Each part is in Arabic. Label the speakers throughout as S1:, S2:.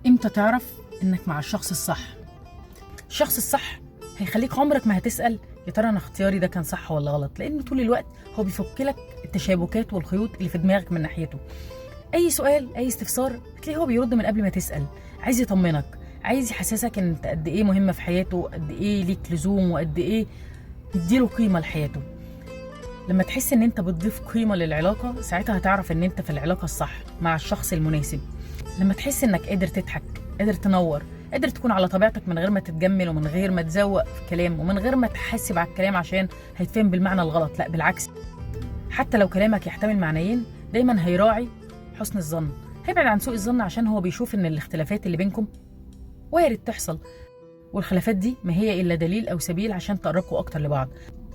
S1: امتى تعرف انك مع الشخص الصح؟ الشخص الصح هيخليك عمرك ما هتسأل يا ترى انا اختياري ده كان صح ولا غلط، لان طول الوقت هو بيفك لك التشابكات والخيوط اللي في دماغك من ناحيته. اي سؤال، اي استفسار هتلاقيه هو بيرد من قبل ما تسأل، عايز يطمنك، عايز يحسسك ان انت قد ايه مهمة في حياته، قد ايه ليك لزوم، وقد ايه تديله قيمة لحياته. لما تحس ان انت بتضيف قيمة للعلاقة، ساعتها هتعرف ان انت في العلاقة الصح مع الشخص المناسب. لما تحس انك قادر تضحك، قادر تنور، قادر تكون على طبيعتك من غير ما تتجمل ومن غير ما تزوق في الكلام ومن غير ما تحاسب على الكلام عشان هيتفهم بالمعنى الغلط، لا بالعكس، حتى لو كلامك يحتمل معنيين دايما هيراعي حسن الظن، هيبعد عن سوء الظن عشان هو بيشوف ان الاختلافات اللي بينكم وارد تحصل، والخلافات دي ما هي الا دليل او سبيل عشان تقربكوا اكتر لبعض،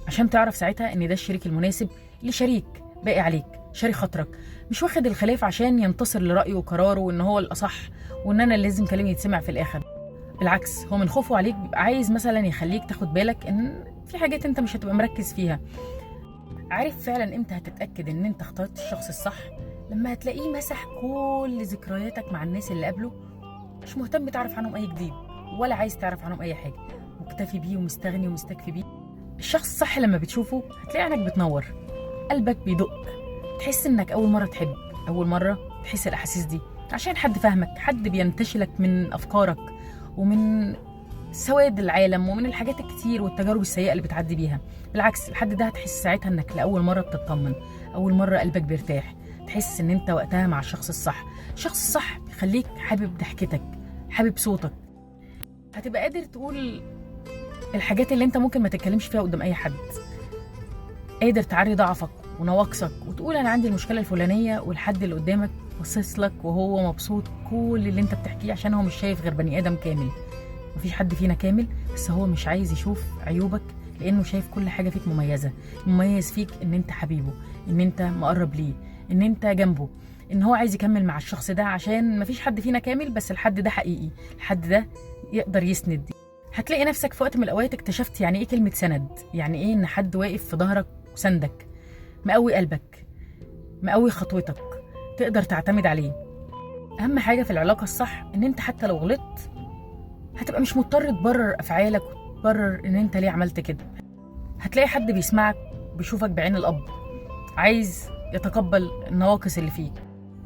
S1: عشان تعرف ساعتها ان ده الشريك المناسب اللي شريك باقي عليك، شاري خاطرك، مش واخد الخلاف عشان ينتصر لرأيه وقراره وان هو الأصح وان انا اللي لازم كلامي يتسمع في الاخر. بالعكس، هو من خوفه عليك بيبقى عايز مثلا يخليك تاخد بالك ان في حاجات انت مش هتبقى مركز فيها. عارف فعلا امتى هتتأكد ان انت اخترت الشخص الصح؟ لما هتلاقيه مسح كل ذكرياتك مع الناس اللي قبله، مش مهتم تعرف عنهم اي جديد ولا عايز تعرف عنهم اي حاجة، مكتفي بيه ومستغني ومستكفي بيه. الشخص الصح لما بتشوفه هتلاقي عينك بتنور، قلبك بيدق، تحس انك اول مره تحب، اول مره تحس الاحاسيس دي عشان حد فاهمك، حد بينتشلك من افكارك ومن سواد العالم ومن الحاجات الكتير والتجارب السيئه اللي بتعدي بيها. بالعكس، الحد ده هتحس ساعتها انك لاول مره بتطمن، اول مره قلبك بيرتاح، تحس ان انت وقتها مع الشخص الصح. الشخص الصح بيخليك حابب ضحكتك، حابب صوتك، هتبقى قادر تقول الحاجات اللي انت ممكن ما تتكلمش فيها قدام اي حد، قادر تعري ضعفك ونواقصك وتقول انا عندي المشكله الفلانيه، والحد اللي قدامك باصص لك وهو مبسوط كل اللي انت بتحكيه عشان هو مش شايف غير بني ادم كامل. مفيش حد فينا كامل، بس هو مش عايز يشوف عيوبك لانه شايف كل حاجه فيك مميزه. مميز فيك ان انت حبيبه، ان انت مقرب ليه، ان انت جنبه، ان هو عايز يكمل مع الشخص ده عشان مفيش حد فينا كامل، بس الحد ده حقيقي، الحد ده يقدر يسند. هتلاقي نفسك في وقت من الاوقات اكتشفت يعني ايه كلمه سند، يعني ايه ان حد واقف في ظهرك وسندك، مقوي قلبك، مقوي خطوتك، تقدر تعتمد عليه. اهم حاجه في العلاقه الصح ان انت حتى لو غلطت هتبقى مش مضطر تبرر افعالك وتبرر ان انت ليه عملت كده. هتلاقي حد بيسمعك، بيشوفك بعين الاب، عايز يتقبل النواقص اللي فيك،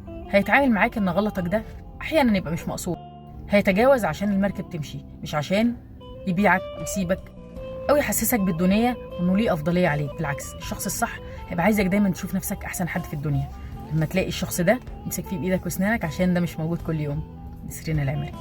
S1: هيتعامل معاك ان غلطك ده احيانا يبقى مش مقصود، هيتجاوز عشان المركب تمشي، مش عشان يبيعك ويسيبك او يحسسك بالدنيا وانه ليه افضليه عليك. بالعكس، الشخص الصح هيبقى عايزك دايما تشوف نفسك احسن حد في الدنيا. لما تلاقي الشخص ده امسك فيه بايدك واسنانك عشان ده مش موجود كل يوم. نسرين العمري.